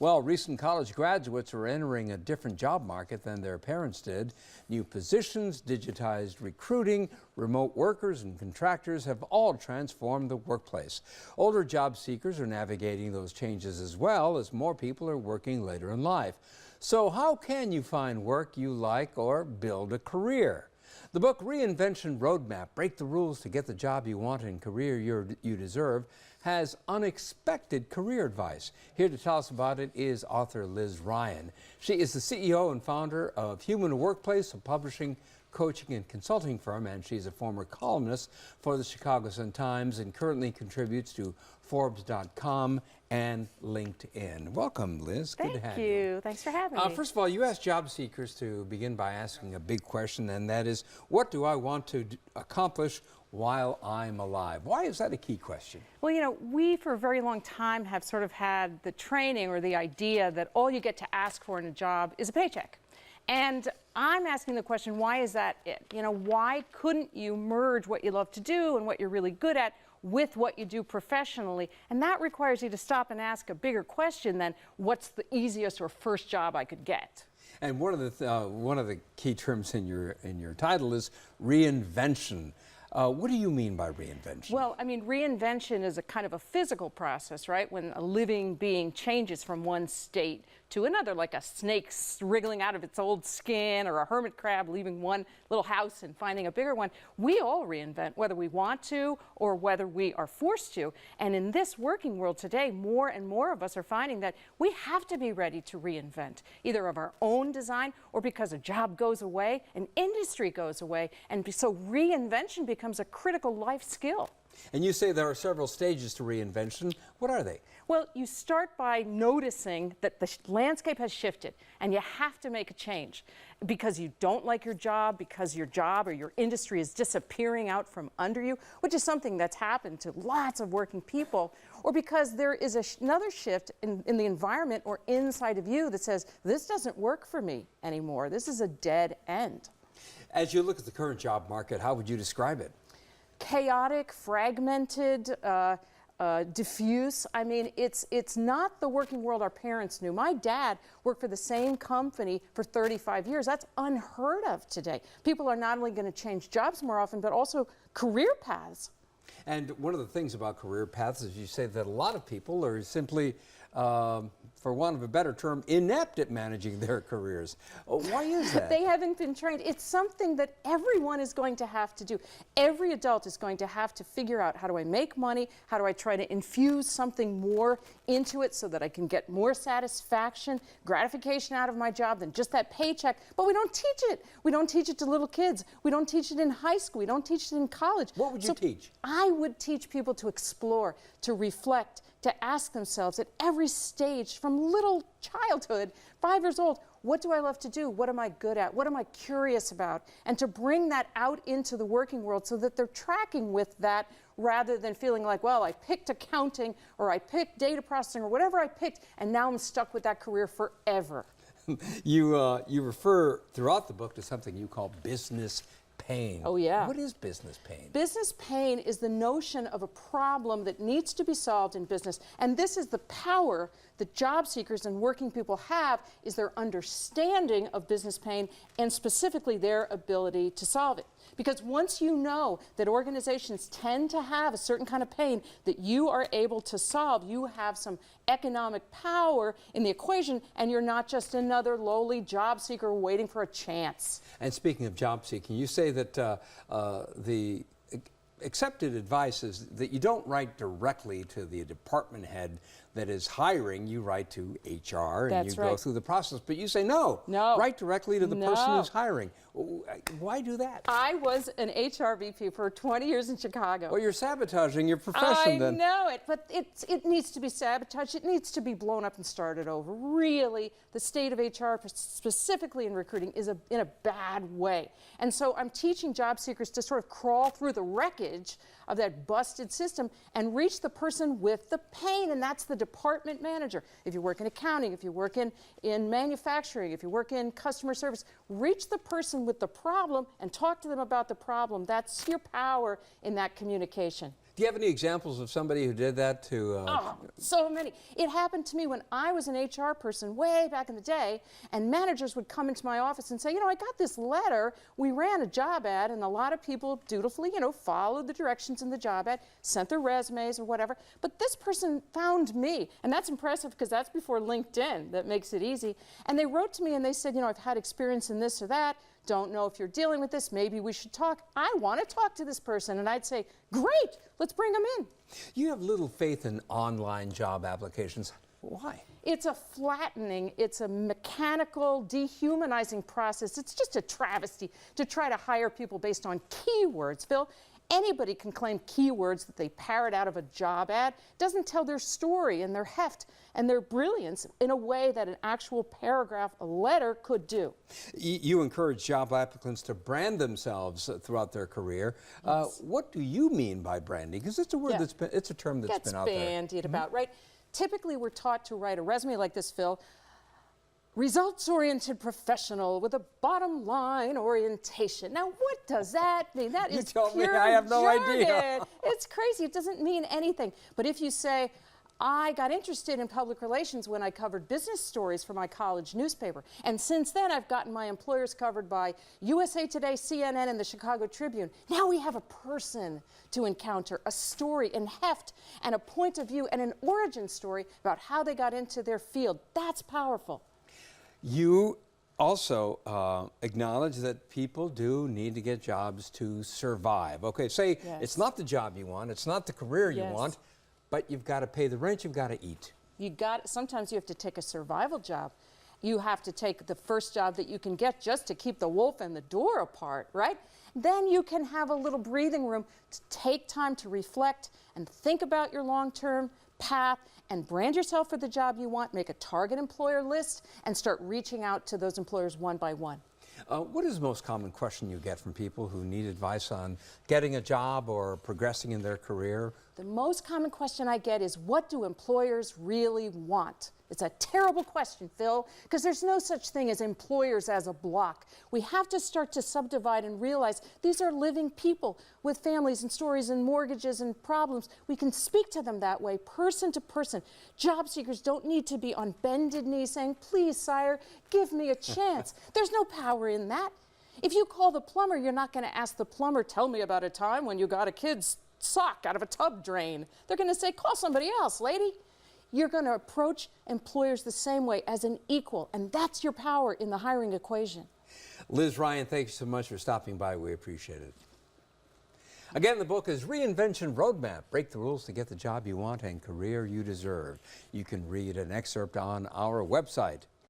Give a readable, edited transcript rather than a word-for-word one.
Well, recent college graduates are entering a different job market than their parents did. New positions, digitized recruiting, remote workers and contractors have all transformed the workplace. Older job seekers are navigating those changes as well as more people are working later in life. So how can you find work you like or build a career? The book Reinvention Roadmap, Break the Rules to Get the Job You Want and Career You Deserve, has unexpected career advice. Here to tell us about it is author Liz Ryan. She is the CEO and founder of Human Workplace, a publishing, coaching, and consulting firm, and she's a former columnist for the Chicago Sun-Times and currently contributes to Forbes.com and LinkedIn. Welcome, Liz. Good to have you. Thank you. Thanks for having me. First of all, you asked job seekers to begin by asking a big question, and that is, what do I want to accomplish while I'm alive? Why is that a key question? Well, you know, we for a very long time have sort of had the training or the idea that all you get to ask for in a job is a paycheck. And I'm asking the question, why is that it? You know, why couldn't you merge what you love to do and what you're really good at with what you do professionally? And that requires you to stop and ask a bigger question than what's the easiest or first job I could get. And one of the key terms in your title is reinvention. What do you mean by reinvention? Well, I mean, reinvention is a kind of a physical process, right? When a living being changes from one state to another, like a snake wriggling out of its old skin or a hermit crab leaving one little house and finding a bigger one. We all reinvent, whether we want to or whether we are forced to. And in this working world today, more and more of us are finding that we have to be ready to reinvent, either of our own design or because a job goes away, an industry goes away. And so reinvention becomes a critical life skill. And you say there are several stages to reinvention. What are they? Well, you start by noticing that the landscape has shifted and you have to make a change because you don't like your job, because your job or your industry is disappearing out from under you, which is something that's happened to lots of working people, or because there is another shift in the environment or inside of you that says, this doesn't work for me anymore. This is a dead end. As you look at the current job market, how would you describe it? Chaotic, fragmented, diffuse. I mean, it's not the working world our parents knew. My dad worked for the same company for 35 years. That's unheard of today. People are not only going to change jobs more often, but also career paths. And one of the things about career paths is you say that a lot of people are simply, for want of a better term, inept at managing their careers. Why is that? They haven't been trained. It's something that everyone is going to have to do. Every adult is going to have to figure out, how do I make money? How do I try to infuse something more into it so that I can get more satisfaction, gratification out of my job than just that paycheck? But we don't teach it. We don't teach it to little kids. We don't teach it in high school. We don't teach it in college. What would you teach? I would teach people to explore, to reflect, to ask themselves at every stage from little childhood, 5 years old, what do I love to do? What am I good at? What am I curious about? And to bring that out into the working world so that they're tracking with that rather than feeling like, well, I picked accounting or I picked data processing or whatever I picked and now I'm stuck with that career forever. You refer throughout the book to something you call business pain. Oh, yeah. What is business pain? Business pain is the notion of a problem that needs to be solved in business. And this is the power that job seekers and working people have, is their understanding of business pain and specifically their ability to solve it. Because once you know that organizations tend to have a certain kind of pain that you are able to solve, you have some economic power in the equation, and you're not just another lowly job seeker waiting for a chance. And speaking of job seeking, you say that the accepted advice is that you don't write directly to the department head that is hiring. You write to HR and you go through the process, but you say no, write directly to the person who's hiring. Why do that? I was an HR VP for 20 years in Chicago. Well, you're sabotaging your profession then. I know it, but it needs to be sabotaged. It needs to be blown up and started over. Really, the state of HR, specifically in recruiting, is in a bad way. And so I'm teaching job seekers to sort of crawl through the wreckage of that busted system and reach the person with the pain, and that's the department manager. If you work in accounting, if you work in manufacturing, if you work in customer service, reach the person with the problem and talk to them about the problem. That's your power in that communication. Do you have any examples of somebody who did that to? Oh, so many. It happened to me when I was an HR person way back in the day, and managers would come into my office and say, you know, I got this letter. We ran a job ad, and a lot of people dutifully, you know, followed the directions in the job ad, sent their resumes or whatever. But this person found me, and that's impressive because that's before LinkedIn. That makes it easy. And they wrote to me and they said, you know, I've had experience in this or that. Don't know if you're dealing with this. Maybe we should talk. I want to talk to this person. And I'd say, great, let's bring them in. You have little faith in online job applications. Why? It's a flattening, it's a mechanical, dehumanizing process. It's just a travesty to try to hire people based on keywords, Phil. Anybody can claim keywords that they parrot out of a job ad. It doesn't tell their story and their heft and their brilliance in a way that an actual paragraph, a letter could do. You encourage job applicants to brand themselves throughout their career. Yes. What do you mean by branding? Because it's a word that's been, it's a term that's been out there. Gets bandied about, right? Typically, we're taught to write a resume like this, Phil. Results-oriented professional with a bottom line orientation. Now, what does that mean? That is pure me, I have no idea. jargon. It's crazy. It doesn't mean anything. But if you say, I got interested in public relations when I covered business stories for my college newspaper. And since then, I've gotten my employers covered by USA Today, CNN, and the Chicago Tribune. Now we have a person to encounter, a story and heft, and a point of view, and an origin story about how they got into their field. That's powerful. You also acknowledge that people do need to get jobs to survive. Okay, say it's not the job you want, it's not the career you want, but you've got to pay the rent, you've got to eat. Sometimes you have to take a survival job. You have to take the first job that you can get just to keep the wolf and the door apart, right? Then you can have a little breathing room to take time to reflect and think about your long-term path and brand yourself for the job you want, make a target employer list, and start reaching out to those employers one by one. What is the most common question you get from people who need advice on getting a job or progressing in their career? The most common question I get is, what do employers really want? It's a terrible question, Phil, because there's no such thing as employers as a block. We have to start to subdivide and realize these are living people with families and stories and mortgages and problems. We can speak to them that way, person to person. Job seekers don't need to be on bended knees saying, please, sire, give me a chance. There's no power in that. If you call the plumber, you're not going to ask the plumber, tell me about a time when you got a kid's sock out of a tub drain. They're going to say, call somebody else, lady. You're going to approach employers the same way, as an equal, and that's your power in the hiring equation. Liz Ryan, thank you so much for stopping by. We appreciate it. Again, the book is Reinvention Roadmap, Break the Rules to Get the Job You Want and Career You Deserve. You can read an excerpt on our website.